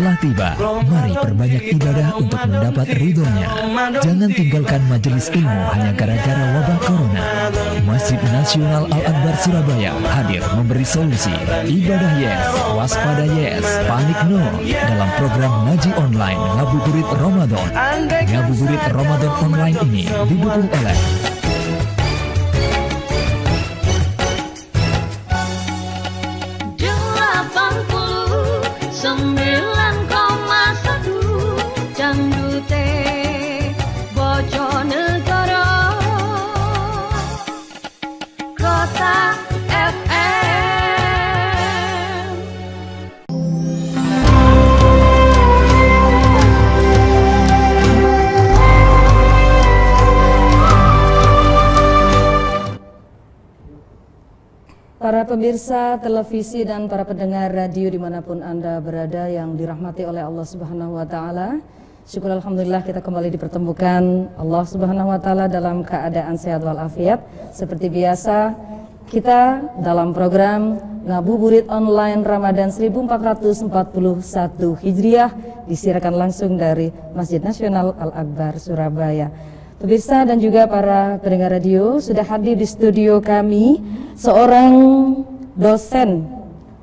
telah tiba. Mari perbanyak ibadah untuk mendapat ridhonya. Jangan tinggalkan majelis ilmu hanya gara-gara wabah corona. Masjid Nasional Al-Akbar Surabaya hadir memberi solusi. Ibadah yes, waspada yes, panik no dalam program ngaji online Ngabuburit Ramadan. Ngabuburit Ramadan online ini didukung oleh para pemirsa televisi dan para pendengar radio dimanapun Anda berada yang dirahmati oleh Allah Subhanahu wa Ta'ala. Syukur alhamdulillah kita kembali dipertemukan Allah Subhanahu wa Ta'ala dalam keadaan sehat walafiat. Seperti biasa kita dalam program Ngabuburit Online Ramadan 1441 Hijriah disiarkan langsung dari Masjid Nasional Al-Akbar Surabaya. Pemirsa dan juga para pendengar radio, sudah hadir di studio kami seorang dosen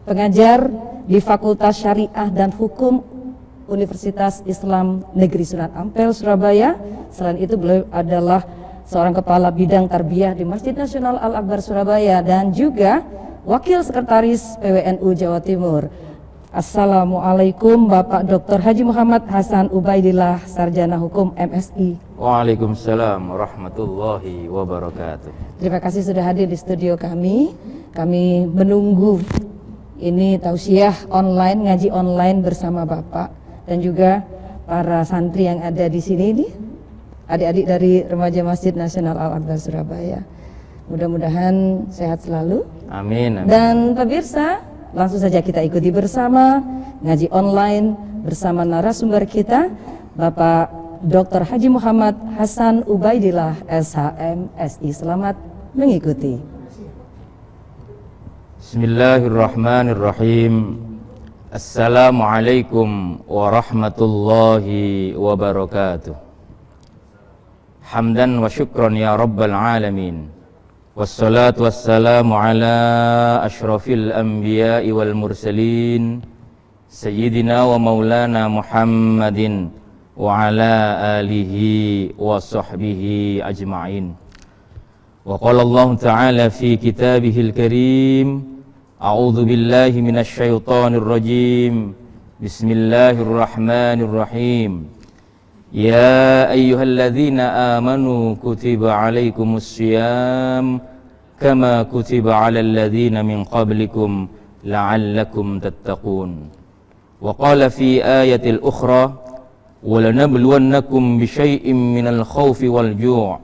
pengajar di Fakultas Syariah dan Hukum Universitas Islam Negeri Sunan Ampel Surabaya. Selain itu beliau adalah seorang kepala bidang tarbiyah di Masjid Nasional Al-Akbar Surabaya dan juga Wakil Sekretaris PWNU Jawa Timur. Assalamualaikum Bapak Dr. Haji Muhammad Hasan Ubaidillah, Sarjana Hukum MSI. Waalaikumsalam warahmatullahi wabarakatuh. Terima kasih sudah hadir di studio kami. Kami menunggu ini tausiah online, ngaji online bersama Bapak dan juga para santri yang ada di sini ini, adik-adik dari remaja Masjid Nasional Al-Akbar Surabaya. Mudah-mudahan sehat selalu. Amin, amin. Dan pemirsa, langsung saja kita ikuti bersama ngaji online bersama narasumber kita, Bapak Dr. Haji Muhammad Hasan Ubaidillah SHM SI. Selamat mengikuti. Bismillahirrahmanirrahim. Assalamualaikum warahmatullahi wabarakatuh. Hamdan wa syukran ya rabbal alamin. Wassalatu wassalamu ala ashrafil anbiya'i wal mursalin Sayyidina wa maulana Muhammadin wa ala alihi wa sahbihi ajma'in. Wa qala Allah ta'ala fi kitabihil karim, a'udzu billahi minasy syaithanir rajim. Bismillahirrahmanirrahim. Ya ayyuhalladzina amanu kutiba alaikumus syiyam kama kutiba alal ladzina min qablikum la'allakum tattaqun. Wa qala fi ayatil ukhra wa lanabluwannakum bisyai'in minal khawfi wal ju' wa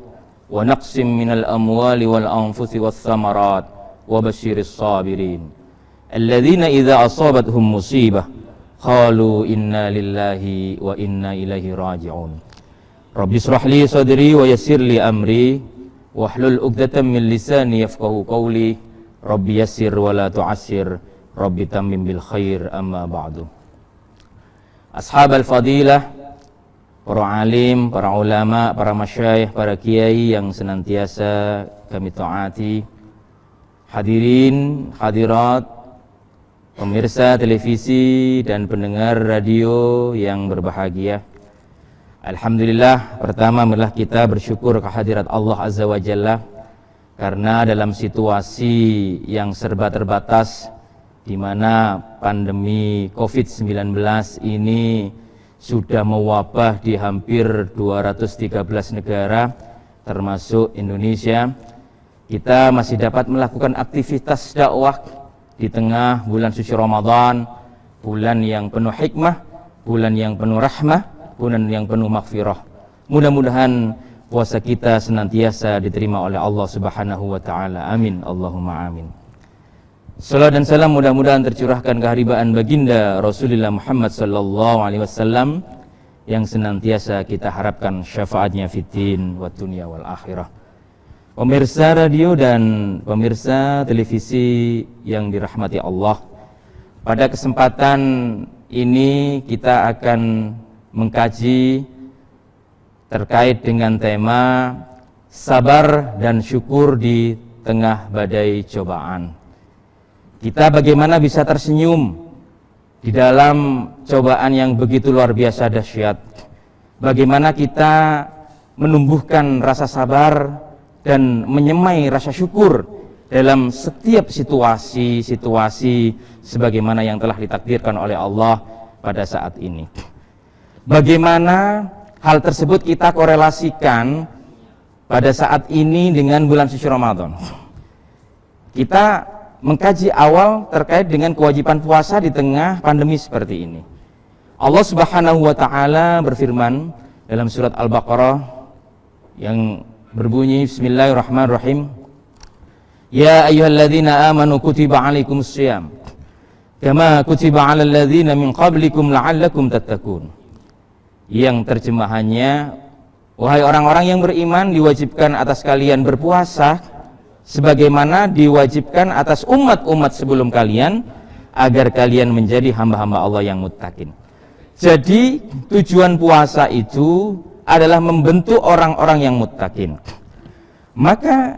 naqsim minal amwali wal anfusi was thamarat wa basyiris sabirin alladzina idza asabathum musibah qalu inna lillahi wa inna ilaihi raji'un. Rabbi shrah li sadri wa yassir li amri wahlul 'uqdatam min lisani yafqahu qawli. Rabbi yassir wa la tu'assir, Rabbi tammim bil khair, amma ba'du. Ashabal fadilah, para alim, para ulama, para masyayikh, para kiai yang senantiasa kami taati, hadirin, hadirat, pemirsa televisi dan pendengar radio yang berbahagia. Alhamdulillah, pertama marilah kita bersyukur kehadirat Allah Azza wa Jalla, karena dalam situasi yang serba terbatas di mana pandemi COVID-19 ini sudah mewabah di hampir 213 negara termasuk Indonesia, kita masih dapat melakukan aktivitas dakwah di tengah bulan suci Ramadan, bulan yang penuh hikmah, bulan yang penuh rahmah, bulan yang penuh maghfirah. Mudah-mudahan puasa kita senantiasa diterima oleh Allah Subhanahu wa taala. Amin, Allahumma amin. Salam dan salam mudah-mudahan tercurahkan keharibaan baginda Rasulullah Muhammad sallallahu alaihi wasallam yang senantiasa kita harapkan syafaatnya fiddin wa dunya wal akhirah. Pemirsa radio dan pemirsa televisi yang dirahmati Allah, pada kesempatan ini kita akan mengkaji terkait dengan tema sabar dan syukur di tengah badai cobaan. Kita bagaimana bisa tersenyum di dalam cobaan yang begitu luar biasa dahsyat. Bagaimana kita menumbuhkan rasa sabar dan menyemai rasa syukur dalam setiap situasi sebagaimana yang telah ditakdirkan oleh Allah pada saat ini. Bagaimana hal tersebut kita korelasikan pada saat ini dengan bulan suci Ramadan. Kita mengkaji awal terkait dengan kewajiban puasa di tengah pandemi seperti ini. Allah Subhanahu wa taala berfirman dalam surat Al-Baqarah yang berbunyi Bismillahirrahmanirrahim. Ya ayyuhalladzina amanu kutiba alaikumussyiyam kama kutiba 'alal ladzina min qablikum la'allakum tattaqun. Yang terjemahannya, wahai orang-orang yang beriman, diwajibkan atas kalian berpuasa sebagaimana diwajibkan atas umat-umat sebelum kalian agar kalian menjadi hamba-hamba Allah yang muttaqin. Jadi tujuan puasa itu adalah membentuk orang-orang yang muttaqin. Maka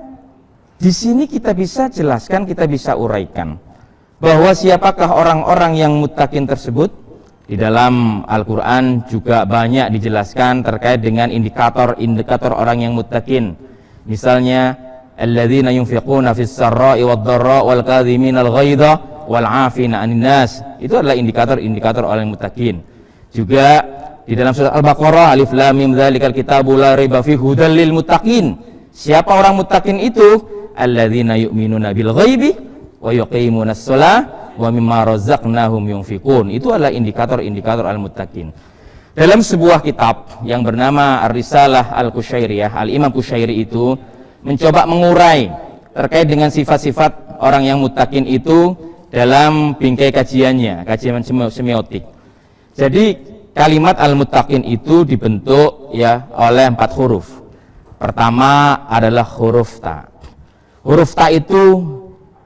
di sini kita bisa jelaskan, kita bisa uraikan bahwa siapakah orang-orang yang muttaqin tersebut. Di dalam Al-Quran juga banyak dijelaskan terkait dengan indikator-indikator orang yang muttaqin. Misalnya alladzina yunfiquna fis sarra'i wad dharra wal kadhiminal ghaidha wal 'afina 'anil nas. Itu adalah indikator-indikator orang yang muttaqin. Juga di dalam surat Al-Baqarah, alif lam mim dzalikal kitabu la raiba fihi hudal lil muttaqin. Siapa orang muttaqin itu? Alladzina yu'minuna bil ghaibi wa yuqimunas shalah wa mimma razaqnahum yunfiqun. Itu adalah indikator-indikator al-muttaqin. Dalam sebuah kitab yang bernama Ar-Risalah Al-Qusyairiyah, Al-Imam Qusyairi itu mencoba mengurai terkait dengan sifat-sifat orang yang muttaqin itu dalam bingkai kajiannya, kajian semiotik. Jadi kalimat al-muttaqin itu dibentuk ya oleh 4 huruf. Pertama adalah huruf ta. Huruf ta itu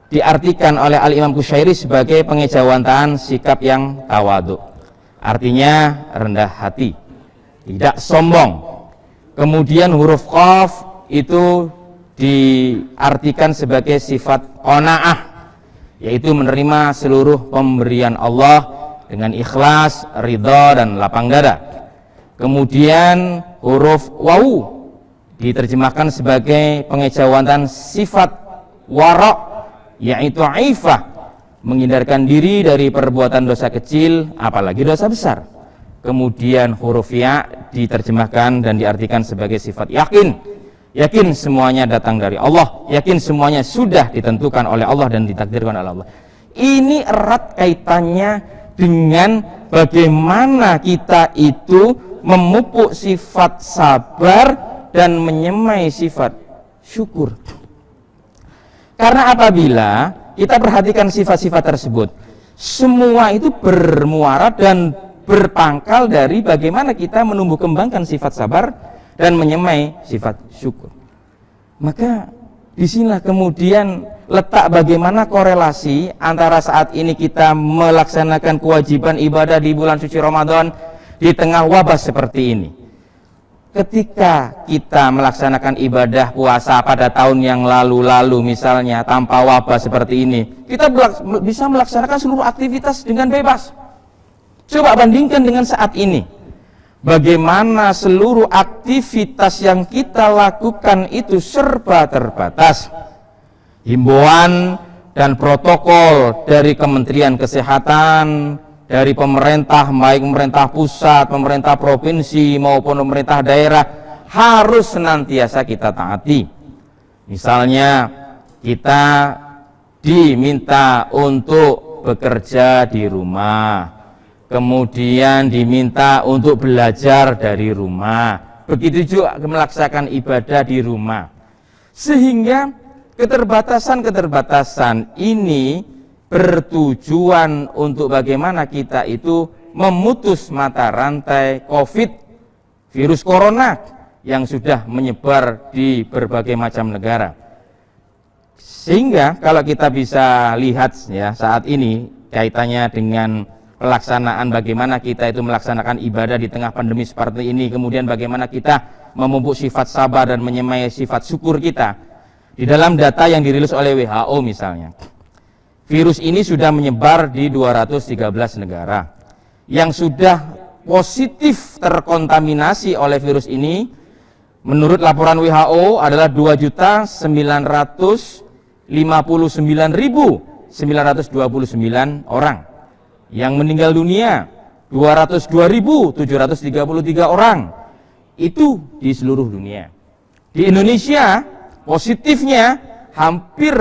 diartikan oleh Al-Imam Qusyairi sebagai pengejawantahan sikap yang tawadhu. Artinya rendah hati, tidak sombong. Kemudian huruf qaf itu diartikan sebagai sifat qanaah, yaitu menerima seluruh pemberian Allah dengan ikhlas, ridha dan lapang dada. Kemudian huruf wawu diterjemahkan sebagai pengejawantahan sifat wara', yaitu aifah, menghindarkan diri dari perbuatan dosa kecil apalagi dosa besar. Kemudian huruf ya diterjemahkan dan diartikan sebagai sifat yakin. Yakin semuanya datang dari Allah, yakin semuanya sudah ditentukan oleh Allah dan ditakdirkan oleh Allah. Ini erat kaitannya dengan bagaimana kita itu memupuk sifat sabar dan menyemai sifat syukur. Karena apabila kita perhatikan sifat-sifat tersebut, semua itu bermuara dan berpangkal dari bagaimana kita menumbuh kembangkan sifat sabar dan menyemai sifat syukur. Maka disinilah kemudian letak bagaimana korelasi antara saat ini kita melaksanakan kewajiban ibadah di bulan suci Ramadan di tengah wabah seperti ini. Ketika kita melaksanakan ibadah puasa pada tahun yang lalu-lalu misalnya tanpa wabah seperti ini, kita bisa melaksanakan seluruh aktivitas dengan bebas. Coba bandingkan dengan saat ini. Bagaimana seluruh aktivitas yang kita lakukan itu serba terbatas. Himbauan dan protokol dari Kementerian Kesehatan, dari pemerintah, baik pemerintah pusat, pemerintah provinsi maupun pemerintah daerah, harus senantiasa kita taati. Misalnya kita diminta untuk bekerja di rumah, kemudian diminta untuk belajar dari rumah, begitu juga melaksanakan ibadah di rumah. Sehingga keterbatasan-keterbatasan ini bertujuan untuk bagaimana kita itu memutus mata rantai COVID, virus corona yang sudah menyebar di berbagai macam negara. Sehingga kalau kita bisa lihat ya saat ini kaitannya dengan pelaksanaan bagaimana kita itu melaksanakan ibadah di tengah pandemi seperti ini, kemudian bagaimana kita memupuk sifat sabar dan menyemai sifat syukur kita. Di dalam data yang dirilis oleh WHO misalnya, virus ini sudah menyebar di 213 negara. Yang sudah positif terkontaminasi oleh virus ini menurut laporan WHO adalah 2.959.929 orang. Yang meninggal dunia 202.733 orang. Itu di seluruh dunia. Di Indonesia positifnya hampir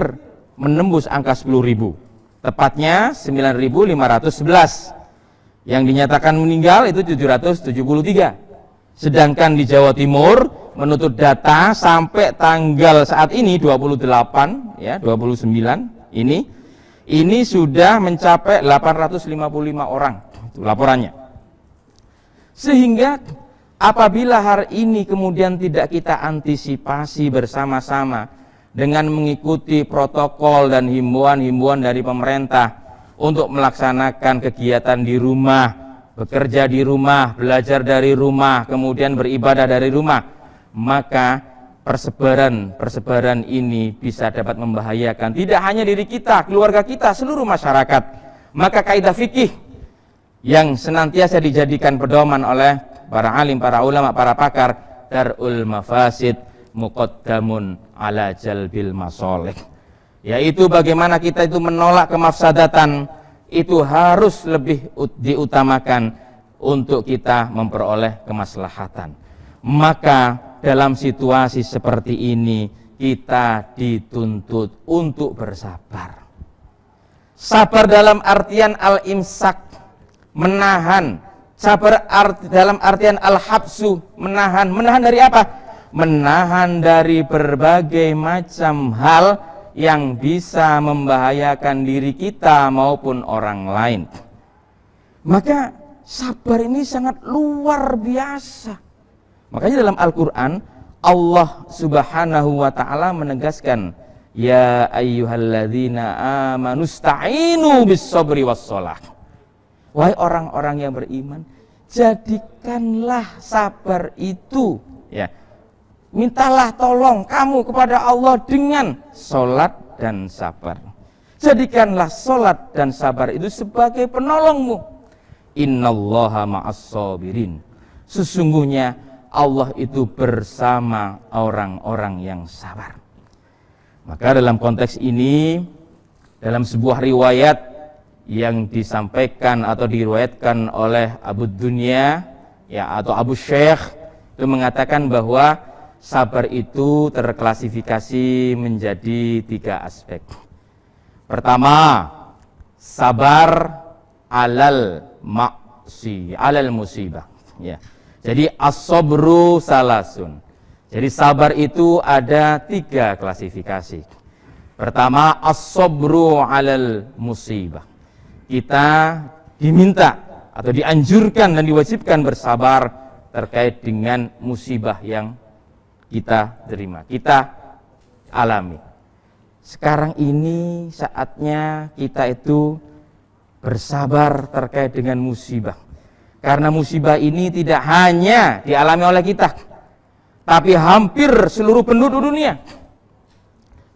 menembus angka 10.000. Tepatnya 9.511. Yang dinyatakan meninggal itu 773. Sedangkan di Jawa Timur menurut data sampai tanggal saat ini 28 ya 29 ini sudah mencapai 855 orang itu laporannya. Sehingga apabila hari ini kemudian tidak kita antisipasi bersama-sama dengan mengikuti protokol dan himbauan-himbauan dari pemerintah untuk melaksanakan kegiatan di rumah, bekerja di rumah, belajar dari rumah, kemudian beribadah dari rumah, maka persebaran ini bisa dapat membahayakan tidak hanya diri kita, keluarga kita, seluruh masyarakat. Maka kaidah fikih yang senantiasa dijadikan pedoman oleh para alim, para ulama, para pakar, darul mafasid muqaddamun ala jalbil masolih, yaitu bagaimana kita itu menolak kemafsadatan itu harus lebih diutamakan untuk kita memperoleh kemaslahatan. Maka dalam situasi seperti ini kita dituntut untuk bersabar. Sabar dalam artian al-imsak, menahan. Sabar dalam artian al-habsu, menahan. Menahan dari apa? Menahan dari berbagai macam hal yang bisa membahayakan diri kita maupun orang lain. Maka sabar ini sangat luar biasa. Makanya dalam Al-Quran Allah subhanahu wa ta'ala menegaskan, ya ayyuhalladzina amanu sta'inu bis sabri was shalah. Wahai orang-orang yang beriman, jadikanlah sabar itu, ya, mintalah tolong kamu kepada Allah dengan sholat dan sabar. Jadikanlah sholat dan sabar itu sebagai penolongmu. Innallaha ma'as sabirin. Sesungguhnya Allah itu bersama orang-orang yang sabar. Maka dalam konteks ini, dalam sebuah riwayat yang disampaikan atau diriwayatkan oleh Abu Dunya ya atau Abu Syekh, itu mengatakan bahwa sabar itu terklasifikasi menjadi 3 aspek. Pertama, sabar alal musibah, ya. Jadi as-sabru salasun. Jadi sabar itu ada 3 klasifikasi. Pertama, as-sabru alal musibah. Kita diminta atau dianjurkan dan diwajibkan bersabar terkait dengan musibah yang kita terima, kita alami. Sekarang ini saatnya kita itu bersabar terkait dengan musibah. Karena musibah ini tidak hanya dialami oleh kita, tapi hampir seluruh penduduk dunia.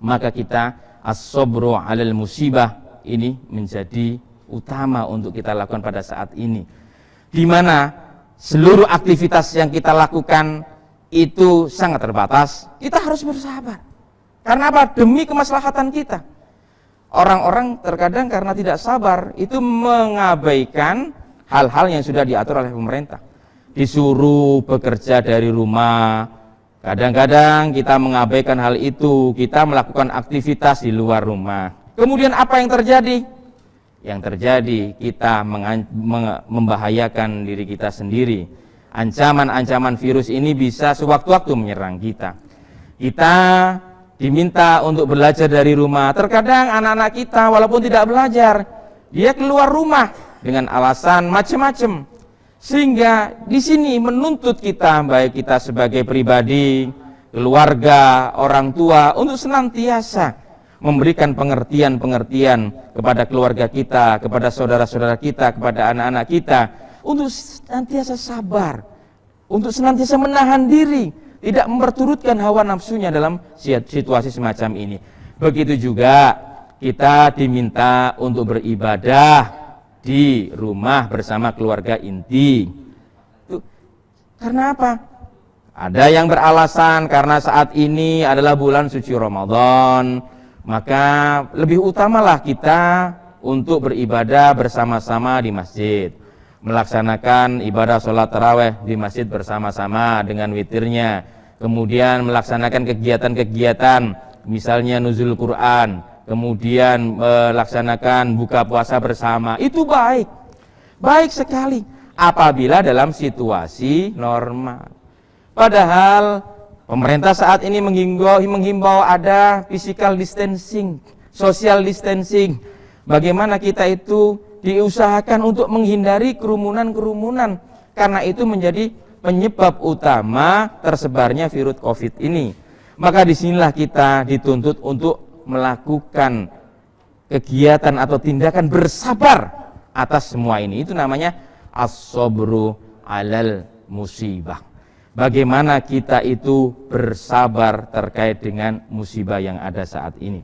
Maka kita as-sabru 'alal musibah ini menjadi utama untuk kita lakukan pada saat ini. Di mana seluruh aktivitas yang kita lakukan itu sangat terbatas, kita harus bersabar. Karena apa? Demi kemaslahatan kita. Orang-orang terkadang karena tidak sabar itu mengabaikan hal-hal yang sudah diatur oleh pemerintah. Disuruh bekerja dari rumah, kadang-kadang kita mengabaikan hal itu, kita melakukan aktivitas di luar rumah. Kemudian apa yang terjadi? Yang terjadi kita membahayakan diri kita sendiri. Ancaman-ancaman virus ini bisa sewaktu-waktu menyerang kita. Kita diminta untuk belajar dari rumah. Terkadang anak-anak kita walaupun tidak belajar, dia keluar rumah dengan alasan macam-macam, sehingga di sini menuntut kita, baik kita sebagai pribadi, keluarga, orang tua, untuk senantiasa memberikan pengertian-pengertian kepada keluarga kita, kepada saudara-saudara kita, kepada anak-anak kita, untuk senantiasa sabar, untuk senantiasa menahan diri, tidak memperturutkan hawa nafsunya dalam situasi semacam ini. Begitu juga kita diminta untuk beribadah di rumah bersama keluarga inti. Karena apa? Ada yang beralasan karena saat ini adalah bulan suci Ramadan, maka lebih utamalah kita untuk beribadah bersama-sama di masjid, melaksanakan ibadah sholat taraweh di masjid bersama-sama dengan witirnya, kemudian melaksanakan kegiatan-kegiatan misalnya nuzul Quran, kemudian melaksanakan buka puasa bersama. Itu baik sekali apabila dalam situasi normal. Padahal pemerintah saat ini menghimbau ada physical distancing, social distancing. Bagaimana kita itu diusahakan untuk menghindari kerumunan-kerumunan, karena itu menjadi penyebab utama tersebarnya virus COVID ini. Maka disinilah kita dituntut untuk melakukan kegiatan atau tindakan bersabar atas semua ini. Itu namanya as-sabru alal musibah. Bagaimana kita itu bersabar terkait dengan musibah yang ada saat ini.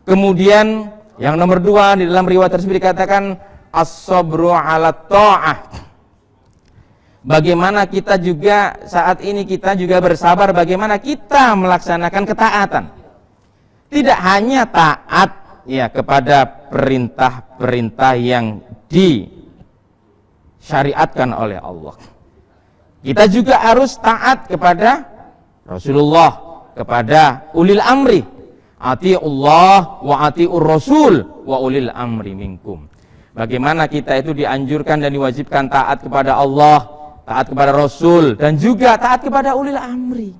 Kemudian yang nomor 2, di dalam riwayat tersebut dikatakan as-sabru ala ta'ah. Bagaimana kita juga saat ini kita juga bersabar bagaimana kita melaksanakan ketaatan. Tidak hanya taat ya kepada perintah-perintah yang disyariatkan oleh Allah. Kita juga harus taat kepada Rasulullah, kepada ulil amri. Ati'ullah wa ati'ur rasul wa ulil amri minkum. Bagaimana kita itu dianjurkan dan diwajibkan taat kepada Allah, taat kepada Rasul, dan juga taat kepada ulil amri.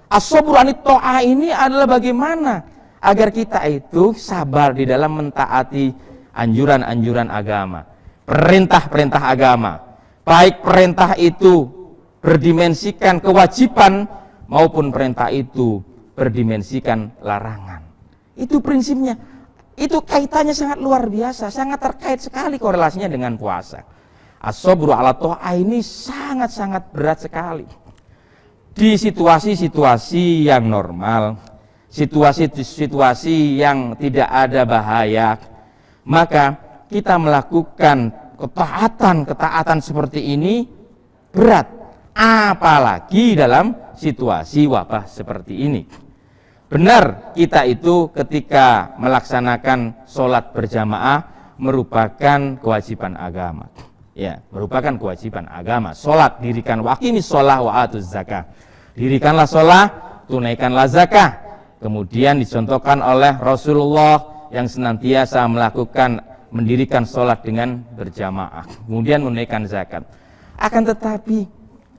As-sabru anit ta'ah ini adalah bagaimana agar kita itu sabar di dalam mentaati anjuran-anjuran agama, perintah-perintah agama. Baik perintah itu berdimensikan kewajiban maupun perintah itu berdimensikan larangan. Itu prinsipnya. Itu kaitannya sangat luar biasa, sangat terkait sekali korelasinya dengan puasa. As-sabru ala ta'ah ini sangat-sangat berat sekali. Di situasi-situasi yang normal, situasi-situasi yang tidak ada bahaya, maka kita melakukan ketaatan seperti ini berat. Apalagi dalam situasi wabah seperti ini. Benar, kita itu ketika melaksanakan sholat berjamaah merupakan kewajiban agama. Ya, merupakan kewajiban agama. Sholat, dirikan waqimis sholah wa atuz zakah. Dirikanlah sholat, tunaikanlah zakah. Kemudian dicontohkan oleh Rasulullah yang senantiasa mendirikan sholat dengan berjamaah. Kemudian menunaikan zakat. Akan tetapi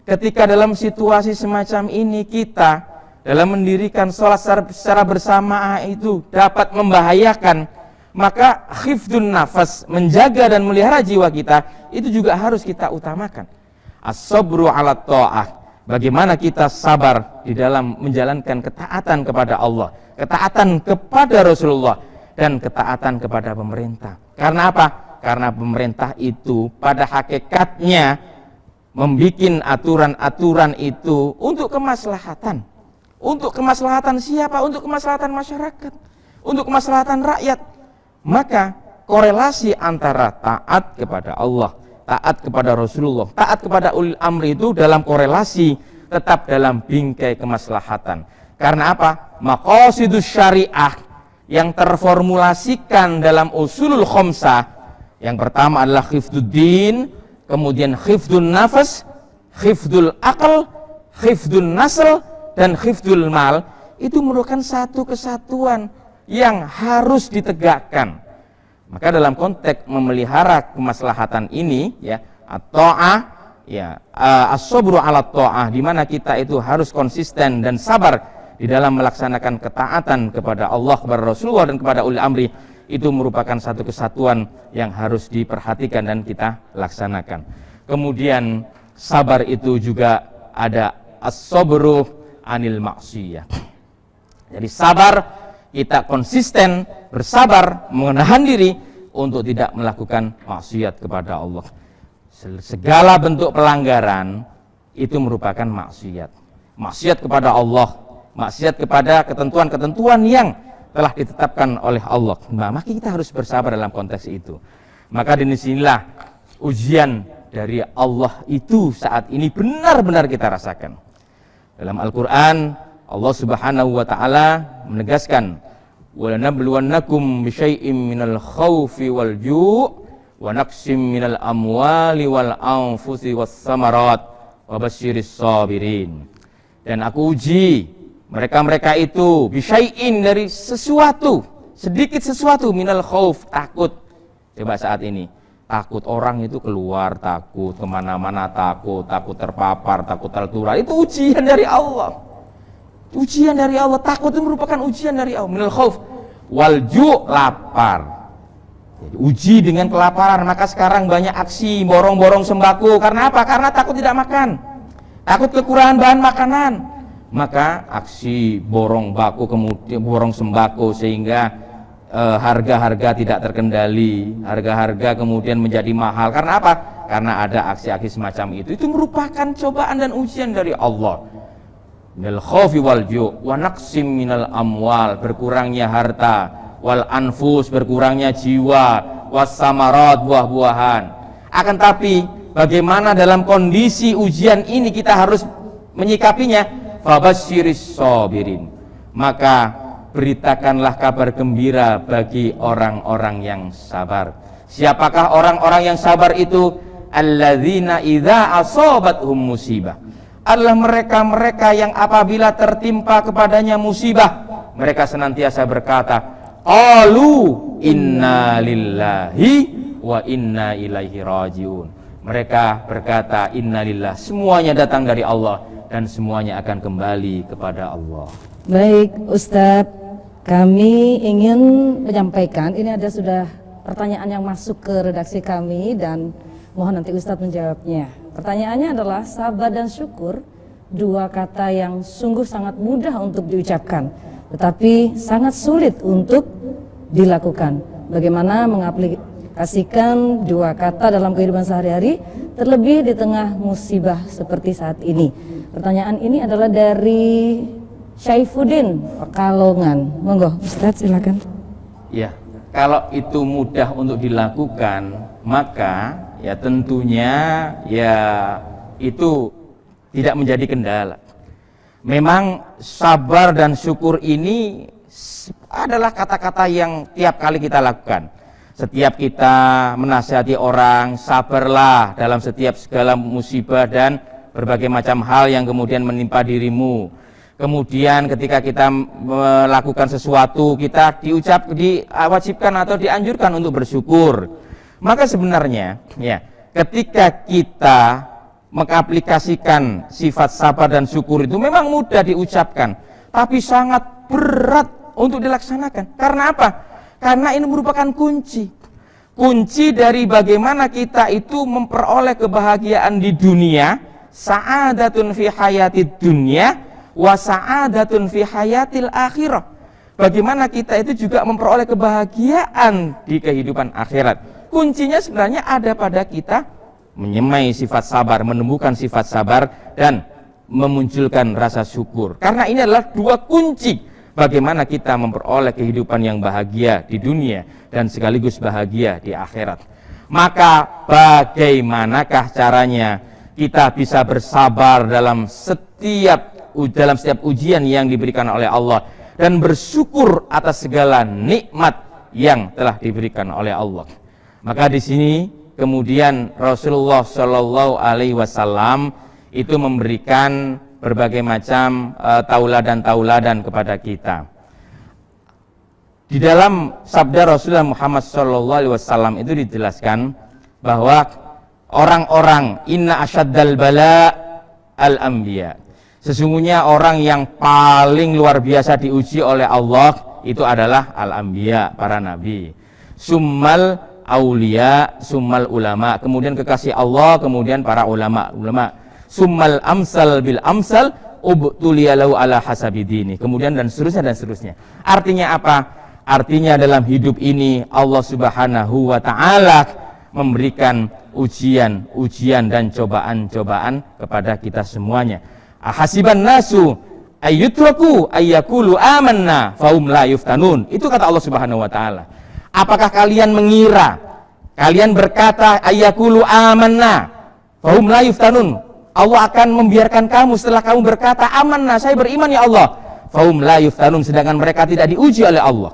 ketika dalam situasi semacam ini kita dalam mendirikan sholat secara bersamaan itu dapat membahayakan, maka khifdun nafas, menjaga dan melihara jiwa kita, itu juga harus kita utamakan. As-sabru ala ta'ah, bagaimana kita sabar di dalam menjalankan ketaatan kepada Allah, ketaatan kepada Rasulullah, dan ketaatan kepada pemerintah. Karena apa? Karena pemerintah itu pada hakikatnya membikin aturan-aturan itu untuk kemaslahatan. Untuk kemaslahatan siapa? Untuk kemaslahatan masyarakat, untuk kemaslahatan rakyat. Maka korelasi antara taat kepada Allah, taat kepada Rasulullah, taat kepada ulil amri itu dalam korelasi tetap dalam bingkai kemaslahatan. Karena apa? Maqasidus syariah yang terformulasikan dalam usulul khamsah, yang pertama adalah khifduddin, kemudian khifdun nafas, khifdul aql, khifdun nasl, dan khifdul mal. Itu merupakan satu kesatuan yang harus ditegakkan. Maka dalam konteks memelihara kemaslahatan ini, ya, at-ta'ah, ya, as-sabru ala ta'ah, di mana kita itu harus konsisten dan sabar di dalam melaksanakan ketaatan kepada Allah, kepada Rasulullah, dan kepada ulil amri. Itu merupakan satu kesatuan yang harus diperhatikan dan kita laksanakan. Kemudian sabar itu juga ada as-sabru anil maksiyah. Jadi sabar kita konsisten, bersabar, menahan diri untuk tidak melakukan maksiat kepada Allah. Segala bentuk pelanggaran itu merupakan maksiat. Maksiat kepada Allah, maksiat kepada ketentuan-ketentuan yang telah ditetapkan oleh Allah. Maka kita harus bersabar dalam konteks itu. Maka disinilah ujian dari Allah itu saat ini benar-benar kita rasakan. Dalam Al-Quran, Allah Subhanahu wa Ta'ala menegaskan, وَلَنَبْلُوَنَّكُمْ بِشَيْءٍ مِنَ الْخَوْفِ وَالْجُوعِ وَنَقْصٍ مِنَ الْأَمْوَالِ وَالْأَنْفُسِ وَالثَّمَرَاتِ وَبَشِّرِ الصَّابِرِينَ. Dan aku uji mereka-mereka itu bisyai'in, dari sesuatu, sedikit sesuatu, minal khauf, takut. Coba saat ini, takut orang itu keluar, takut kemana-mana, takut terpapar, takut tertular, itu ujian dari Allah. Ujian dari Allah, takut itu merupakan ujian dari Allah. Minal khauf wal ju', lapar. Jadi, uji dengan kelaparan. Maka sekarang banyak aksi borong-borong sembako. Karena apa? Karena takut tidak makan, takut kekurangan bahan makanan. Maka aksi borong sembako sehingga harga-harga tidak terkendali, harga-harga kemudian menjadi mahal. Karena apa? Karena ada aksi-aksi semacam itu. Itu merupakan cobaan dan ujian dari Allah. Minal khaufi wal ju' wa naqsim minal amwal, berkurangnya harta, wal anfus, berkurangnya jiwa, was samarat, buah-buahan. Akan tapi bagaimana dalam kondisi ujian ini kita harus menyikapinya? Fabasyiris sabirin, maka beritakanlah kabar gembira bagi orang-orang yang sabar. Siapakah orang-orang yang sabar itu? Alladzina idza asabathum musibah, adalah mereka-mereka yang apabila tertimpa kepadanya musibah, mereka senantiasa berkata, qalu inna lillahi wa inna ilaihi rajiun. Mereka berkata, inna lillah, semuanya datang dari Allah dan semuanya akan kembali kepada Allah. Baik Ustadz, kami ingin menyampaikan, ini ada sudah pertanyaan yang masuk ke redaksi kami dan mohon nanti Ustadz menjawabnya. Pertanyaannya adalah, sabar dan syukur, dua kata yang sungguh sangat mudah untuk diucapkan, tetapi sangat sulit untuk dilakukan. Bagaimana mengaplikasikan dua kata dalam kehidupan sehari-hari, terlebih di tengah musibah seperti saat ini? Pertanyaan ini adalah dari Syaifuddin Pekalongan. Monggo Ustadz, silakan. Ya, kalau itu mudah untuk dilakukan, maka ya tentunya ya itu tidak menjadi kendala. Memang sabar dan syukur ini adalah kata-kata yang tiap kali kita lakukan. Setiap kita menasihati orang, sabarlah dalam setiap segala musibah dan berbagai macam hal yang kemudian menimpa dirimu. Kemudian ketika kita melakukan sesuatu, kita diwajibkan atau dianjurkan untuk bersyukur. Maka sebenarnya ya, ketika kita mengaplikasikan sifat sabar dan syukur itu memang mudah diucapkan, tapi sangat berat untuk dilaksanakan. Karena apa? Karena ini merupakan kunci dari bagaimana kita itu memperoleh kebahagiaan di dunia, sa'adatun fi hayatid dunya wa sa'adatun fi hayatil akhirah. Bagaimana kita itu juga memperoleh kebahagiaan di kehidupan akhirat. Kuncinya sebenarnya ada pada kita menyemai sifat sabar, menemukan sifat sabar dan memunculkan rasa syukur. Karena ini adalah dua kunci bagaimana kita memperoleh kehidupan yang bahagia di dunia dan sekaligus bahagia di akhirat. Maka bagaimanakah caranya kita bisa bersabar dalam setiap ujian yang diberikan oleh Allah dan bersyukur atas segala nikmat yang telah diberikan oleh Allah? Maka di sini kemudian Rasulullah Shallallahu Alaihi Wasallam itu memberikan berbagai macam tauladan kepada kita. Di dalam sabda Rasulullah Muhammad Shallallahu Alaihi Wasallam itu dijelaskan bahwa orang-orang inna asyaddal bala al anbiya, sesungguhnya orang yang paling luar biasa diuji oleh Allah itu adalah al anbiya, para nabi. Summal aulia, summal ulama, kemudian kekasih Allah, kemudian para ulama. Summal amsal bil amsal, ubtuliyalau ala hasabidini. Kemudian dan seterusnya. Artinya apa? Artinya dalam hidup ini Allah Subhanahu wa taala memberikan ujian dan cobaan kepada kita semuanya. Ahasiban nasu ayyutraku ayyakulu amanna fahum la yuftanun. Itu kata Allah Subhanahu wa taala. Apakah kalian mengira, kalian berkata ayyakulu amanna fahum la yuftanun, Allah akan membiarkan kamu setelah kamu berkata amanna, saya beriman ya Allah, fahum la yuftanun, sedangkan mereka tidak diuji oleh Allah.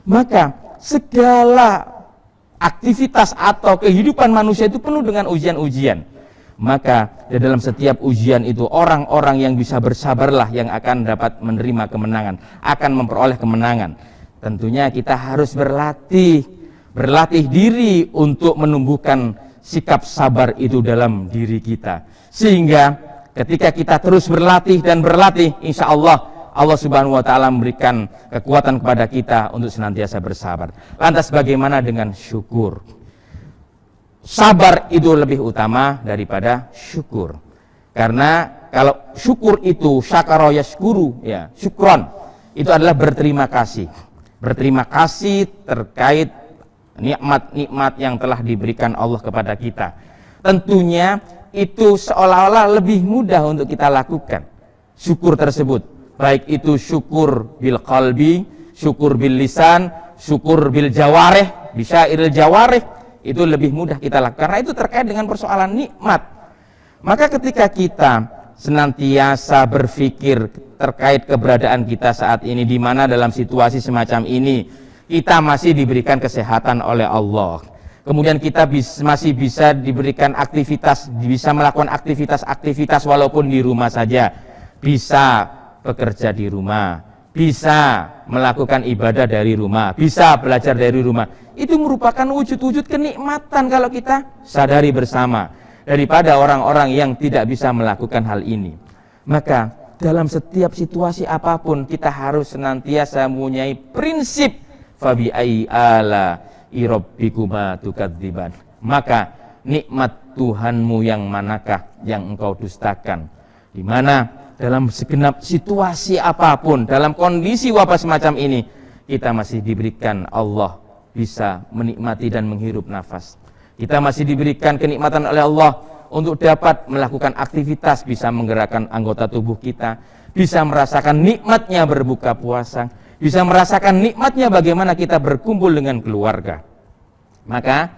Maka segala aktivitas atau kehidupan manusia itu penuh dengan ujian-ujian. Maka di dalam setiap ujian itu orang-orang yang bisa bersabarlah yang akan dapat menerima kemenangan, akan memperoleh kemenangan. Tentunya kita harus berlatih diri untuk menumbuhkan sikap sabar itu dalam diri kita. Sehingga ketika kita terus berlatih, insya Allah Subhanahu wa taala memberikan kekuatan kepada kita untuk senantiasa bersabar. Lantas bagaimana dengan syukur? Sabar itu lebih utama daripada syukur. Karena kalau syukur itu syakara yashkuru, ya, syukron, itu adalah berterima kasih. Berterima kasih terkait nikmat-nikmat yang telah diberikan Allah kepada kita. Tentunya itu seolah-olah lebih mudah untuk kita lakukan syukur tersebut. Baik itu syukur bil qalbi, syukur bil lisan, syukur bil jawarih, bisyairil jawarih, itu lebih mudah kita lakukan karena itu terkait dengan persoalan nikmat. Maka ketika kita senantiasa berpikir terkait keberadaan kita saat ini, di mana dalam situasi semacam ini kita masih diberikan kesehatan oleh Allah, kemudian kita masih bisa diberikan aktivitas, bisa melakukan aktivitas walaupun di rumah saja, bisa bekerja di rumah, bisa melakukan ibadah dari rumah, bisa belajar dari rumah. Itu merupakan wujud-wujud kenikmatan kalau kita sadari bersama, daripada orang-orang yang tidak bisa melakukan hal ini. Maka dalam setiap situasi apapun kita harus senantiasa mempunyai prinsip fabi ayyi ala rabbikuma tukadziban. Maka nikmat Tuhanmu yang manakah yang engkau dustakan? Di mana dalam segenap situasi apapun, dalam kondisi wabah semacam ini, kita masih diberikan Allah bisa menikmati dan menghirup nafas. Kita masih diberikan kenikmatan oleh Allah untuk dapat melakukan aktivitas, bisa menggerakkan anggota tubuh kita, bisa merasakan nikmatnya berbuka puasa, bisa merasakan nikmatnya bagaimana kita berkumpul dengan keluarga. Maka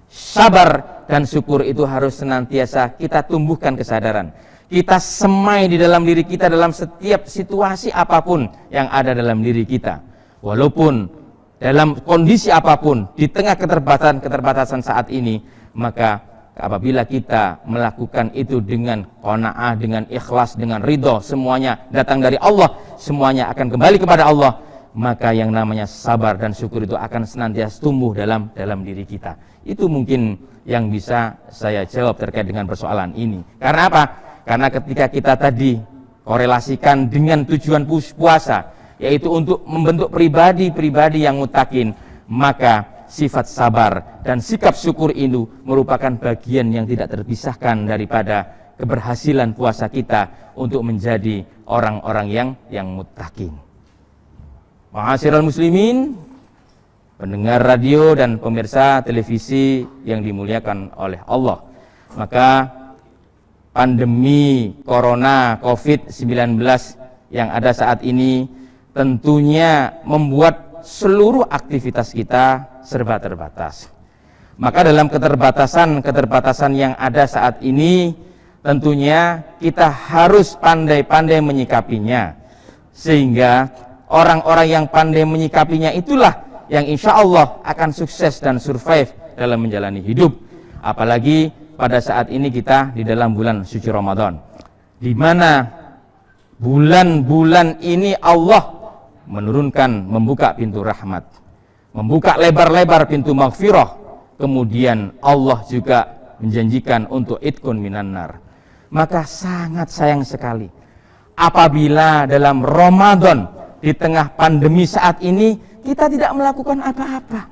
sabar dan syukur itu harus senantiasa kita tumbuhkan kesadaran. Kita semai di dalam diri kita dalam setiap situasi apapun yang ada dalam diri kita. Walaupun dalam kondisi apapun, di tengah keterbatasan saat ini, maka apabila kita melakukan itu dengan qanaah, dengan ikhlas, dengan ridho, semuanya datang dari Allah, semuanya akan kembali kepada Allah, maka yang namanya sabar dan syukur itu akan senantiasa tumbuh dalam diri kita. Itu mungkin yang bisa saya jawab terkait dengan persoalan ini. Karena apa? Karena ketika kita tadi korelasikan dengan tujuan puasa, yaitu untuk membentuk pribadi yang muttaqin, maka sifat sabar dan sikap syukur itu merupakan bagian yang tidak terpisahkan daripada keberhasilan puasa kita untuk menjadi orang-orang yang muttaqin. Ma'asyiral muslimin, pendengar radio dan pemirsa televisi yang dimuliakan oleh Allah. Maka pandemi corona COVID-19 yang ada saat ini tentunya membuat seluruh aktivitas kita serba terbatas. Maka dalam keterbatasan yang ada saat ini, tentunya kita harus pandai-pandai menyikapinya. Sehingga orang-orang yang pandai menyikapinya itulah yang insya Allah akan sukses dan survive dalam menjalani hidup. Apalagi pada saat ini kita di dalam bulan suci Ramadan, di mana bulan-bulan ini Allah membuka pintu rahmat, membuka lebar-lebar pintu maghfirah, kemudian Allah juga menjanjikan untuk itkun minan nar. Maka sangat sayang sekali apabila dalam Ramadan di tengah pandemi saat ini kita tidak melakukan apa-apa,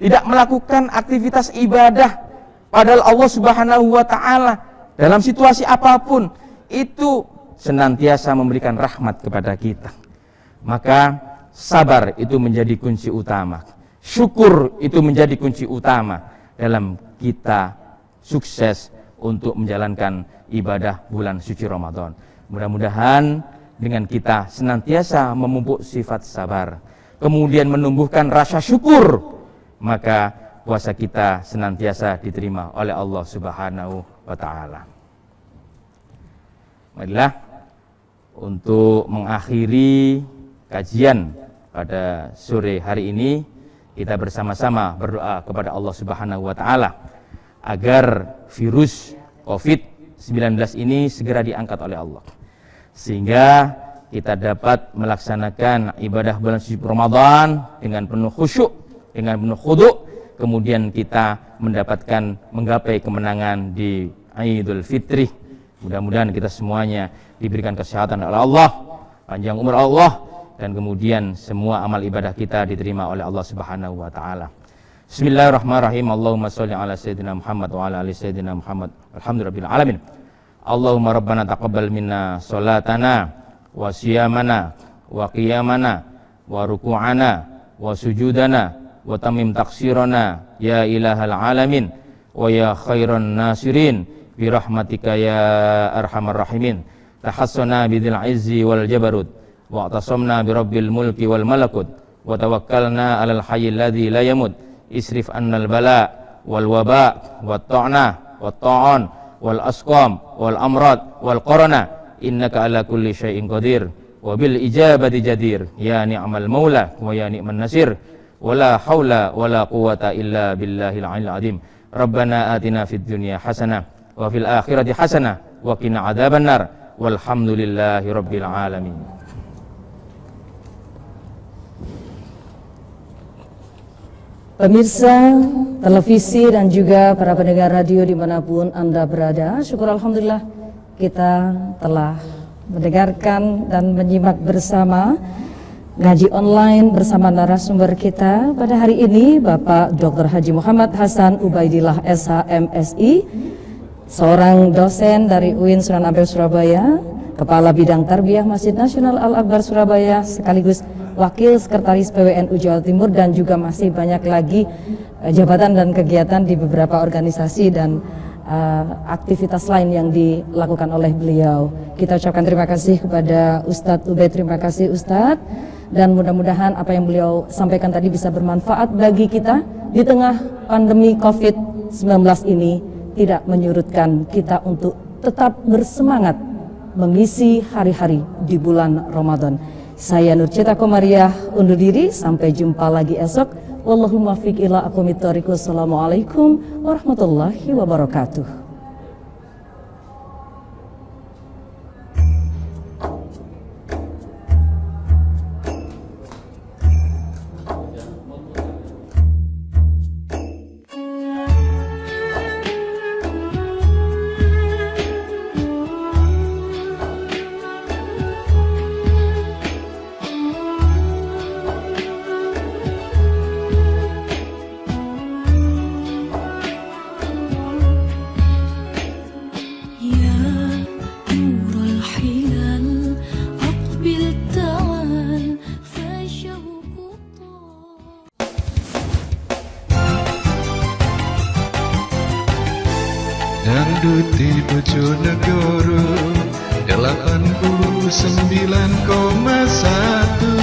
tidak melakukan aktivitas ibadah. Padahal Allah Subhanahu wa ta'ala dalam situasi apapun itu senantiasa memberikan rahmat kepada kita. Maka sabar itu menjadi kunci utama. Syukur itu menjadi kunci utama dalam kita sukses untuk menjalankan ibadah bulan suci Ramadan. Mudah-mudahan dengan kita senantiasa memupuk sifat sabar, kemudian menumbuhkan rasa syukur, maka puasa kita senantiasa diterima oleh Allah Subhanahu wa Ta'ala. Marilah untuk mengakhiri kajian pada sore hari ini, kita bersama-sama berdoa kepada Allah Subhanahu wa Ta'ala agar virus COVID-19 ini segera diangkat oleh Allah, sehingga kita dapat melaksanakan ibadah bulan suci Ramadan dengan penuh khusyuk, dengan penuh khudu', kemudian kita menggapai kemenangan di Idul Fitri. Mudah-mudahan kita semuanya diberikan kesehatan oleh Allah, panjang umur Allah, dan kemudian semua amal ibadah kita diterima oleh Allah Subhanahu wa Ta'ala. Bismillahirrahmanirrahim. Allahumma sholli ala sayyidina Muhammad wa ala ali sayyidina Muhammad. Alhamdulillahirabbil alamin. Allahumma rabbana taqabbal minna sholatana wa siyamana wa qiyamana wa ruku'ana wa sujudana wa tamim taksirana ya ilahal alamin wa ya khairan nasirin bi rahmatika ya arhamar rahimin. Tahassana bidil izzi wal jabarut wa atasamna bi rabbil mulki wal malakut wa tawakkalna alal hayyil ladzi la yamut. Isrif annal bala wal waba wat ta'na wat ta'an wal asqam wal amrad wal qarana innaka ala kulli syai'in qadir wa bil ijabati jadir ya ni'mal maula wa ya ni'man nasir wala haula wala quwata illa billahil aliyil azim. Rabbana atina fid dunya hasanah wa fil akhirati hasanah wa qina adzabannar walhamdulillahi rabbil alamin. Pemirsa televisi dan juga para pendengar radio dimanapun Anda berada, syukur Alhamdulillah kita telah mendengarkan dan menyimak bersama ngaji online bersama narasumber kita pada hari ini, Bapak Dr. Haji Muhammad Hasan Ubaidillah SH MSI, seorang dosen dari UIN Sunan Ampel Surabaya, Kepala Bidang Tarbiyah Masjid Nasional Al-Akbar Surabaya, sekaligus Wakil Sekretaris PWNU Jawa Timur, dan juga masih banyak lagi jabatan dan kegiatan di beberapa organisasi dan aktivitas lain yang dilakukan oleh beliau. Kita ucapkan terima kasih kepada Ustadz Ubaid. Terima kasih Ustadz, dan mudah-mudahan apa yang beliau sampaikan tadi bisa bermanfaat bagi kita di tengah pandemi COVID-19 ini, tidak menyurutkan kita untuk tetap bersemangat mengisi hari-hari di bulan Ramadan. Saya Nur Cita Komariah undur diri, sampai jumpa lagi esok. Wallahu muwaffiq ila aqwamit thoriq. Wassalamualaikum warahmatullahi wabarakatuh. Dangduti Bojonegoro 89,1